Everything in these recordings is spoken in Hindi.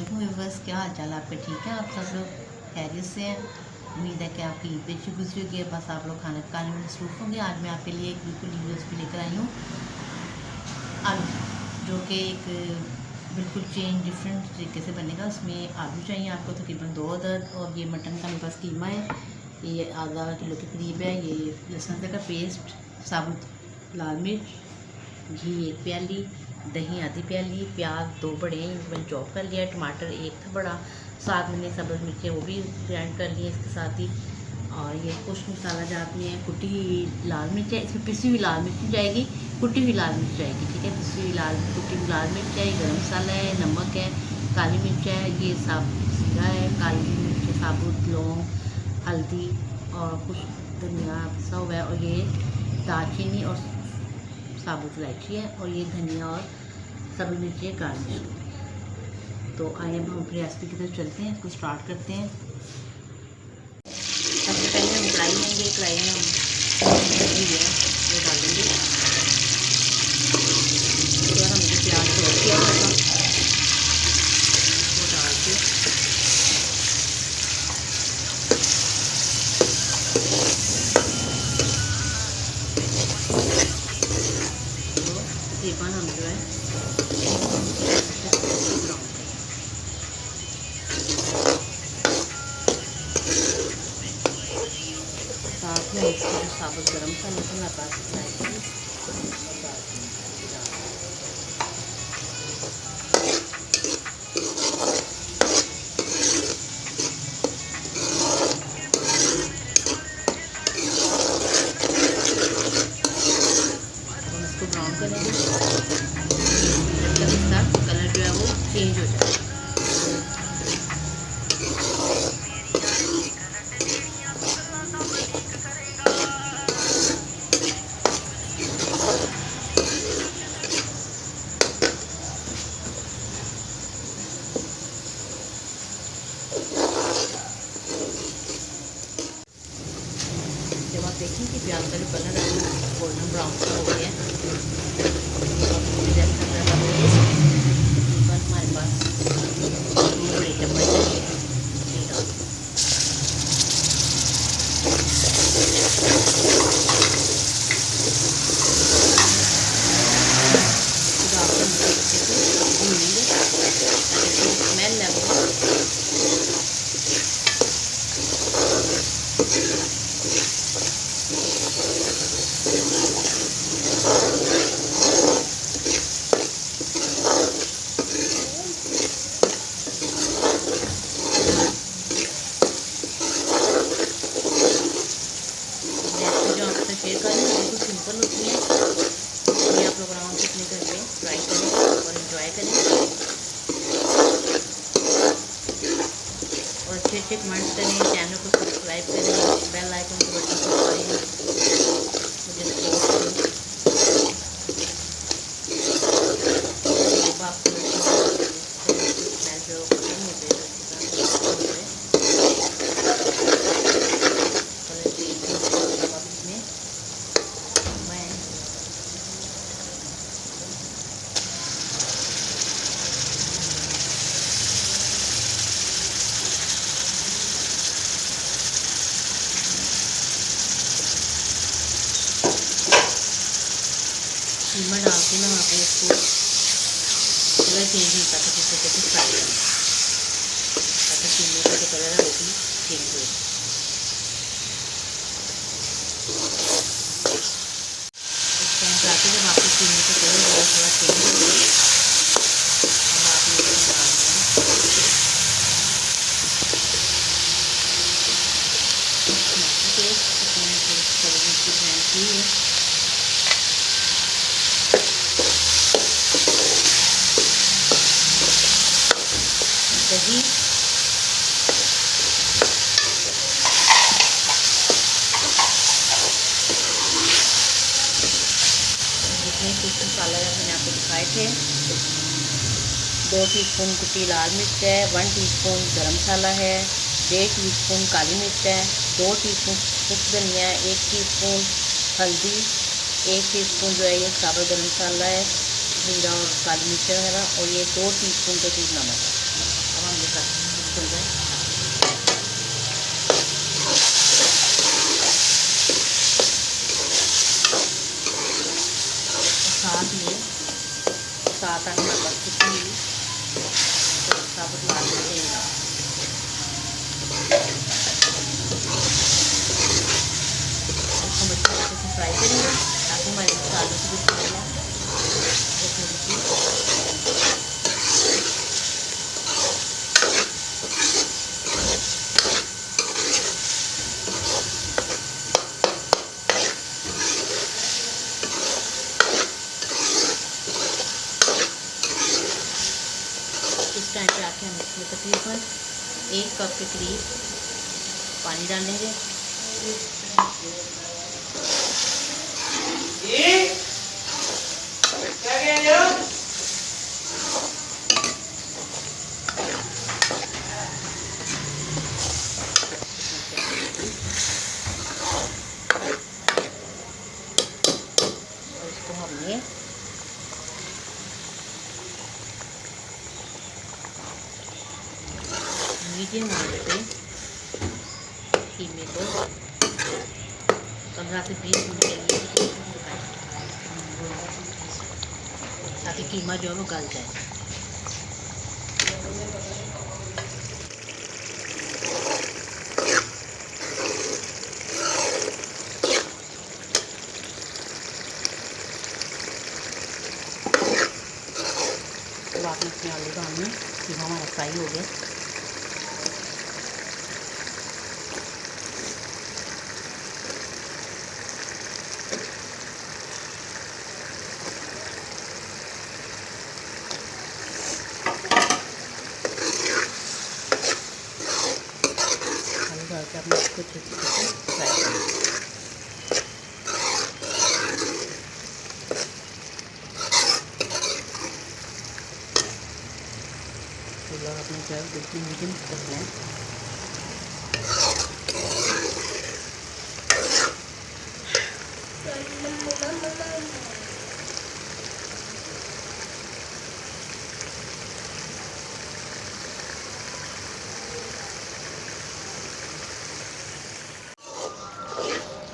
अस्सलाम व्यूअर्स, क्या हाल चाल आपके? ठीक है, आप सब लोग खैरियत से हैं। उम्मीद है कि आपकी ईद भी अच्छी गुजरी होगी। बस आप लोग खाना पकाने में मसरूफ़ होंगे। आज मैं आपके लिए एक बिल्कुल न्यू रेसिपी लेकर आई हूँ, आलू, जो कि एक बिल्कुल चेंज डिफरेंट तरीके से बनेगा। उसमें आलू चाहिए आपको तकरीबन 2 अदद, और ये मटन का मेरे पास कीमा है, ये आधा किलो के करीब है। ये लहसुन अदरक का पेस्ट, साबुत लाल मिर्च, घी 1 प्याली, दही आधी प्याली, प्याज 2 बड़े मैंने चॉप कर लिया, टमाटर 1 था बड़ा, साथ मैंने सब्ज़ मिर्चें वो भी ग्राइंड कर ली इसके साथ ही। और ये कुछ मसाला जात में है, कुटी हुई लाल मिर्च है, इसमें पिसी हुई लाल मिर्च नहीं जाएगी, कुटी हुई लाल मिर्च जाएगी। ठीक है, पिसी हुई कुटी हुई लाल मिर्च है, गरम मसाला है, नमक है, काली मिर्च है, ये साबुत जीरा है, काली मिर्च, साबुत लौंग, हल्दी और कुछ धनिया पिसा हुआ है, और ये दालचीनी और साबुत इलायची है, और ये धनिया और सब्ज़ मिर्ची गार्निश। तो आइए अब हम अपनी रेसिपी की तरफ चलते हैं, इसको स्टार्ट करते हैं। सबसे पहले हम कढ़ाई लेंगे, कढ़ाई में हम घी है वो डालेंगे। उसके बाद हमने प्याज को किया होगा वो डाल के तकरीबन हम जो है साथ में इसके जो साबुत गरम मसाला था मेरे पास इलायची और दालचीनी डाल हम इसको ब्राउन करेंगे जब तक इसका कलर जो है वो चेंज हो जाए। जब आप देखें कि प्याज का जो कलर है वो गोल्डन ब्राउन सा हो गया है, तकरीबन हमारे पास 2 बड़े चम्मच घी डाल स्मेल है वो जो आपसे शेयर कर रही हूँ बिल्कुल सिंपल होती है। ये आप लोग आराम से अपने घर में ट्राई करें और एंजॉय करें, और अच्छे अच्छे कमेंट्स करें, चैनल को सब्सक्राइब करें, बेल आइकन को बटन को दबाएं, मुझे सपोर्ट करें। जब आपको स्मेल जो पसंद होते हैं कीमा डाल के ना वहाँ पे इसको कलर चेंज होता है, छोटे छोटे फ्राई करना ताकि कीमे का जो कलर है वो भी चेंज हो जाए। इस टाइम पर आके जब आपके कीमे का कलर बहुत थोड़ा चेंज हो जाए, अब आप इसमें डाल दें पेस्ट, अपने सब्ज़ी मिर्ची ग्राइंड की है, दही, जितने कुछ मसाला मैंने आपको दिखाए थे, 2 टीस्पून कुटी लाल मिर्च है, 1 टीस्पून गरम मसाला है, 1.5 टीस्पून काली मिर्च है, 2 टीस्पून सूखा धनिया है, 1 टीस्पून हल्दी, 1 टीस्पून जो है ये साबुत गरम मसाला है, जीरा और काली मिर्च वगैरह, और ये 2 टीस्पून के करीब नमक है। फ्राई करेंगे ताकि हमारे मसालों की जो स्मेल है वो थोड़ी सी इस टाइम पे आके हम इसमें तकरीबन 1 कप के करीब पानी डालेंगे। और इसको हमने मीडियम आंच पे कीमे को 15 से 20 मिनट के लिए ताकि कीमा जो है वो गल जाए। तो आपने इसमें आलू डालने, कीमा हमारा फ्राई हो गया। डाल के आपने इसको अच्छे से फ्राई करना। चूल्हा आपने जो है बिल्कुल मीडियम रखना है।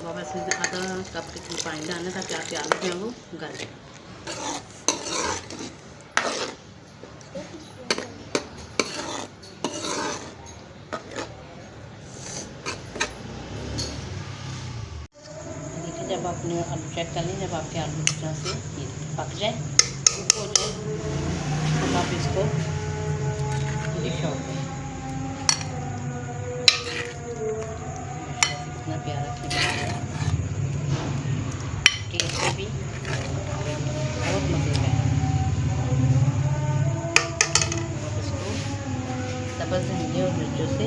अब इसमें आधा कप के पानी डालना ताकि आपके आलू जो है वो गल जाए। देखिए जब आपने आलू चेक कर लें, जब आपके आलू इस तरह से पक जाए, कुक हो जाए, तब आप इसको डिश आउट करें। कितना प्यारा खिला है, टेस्ट भी बहुत मज़े का है। इसको डबल धनिया और मिर्चों से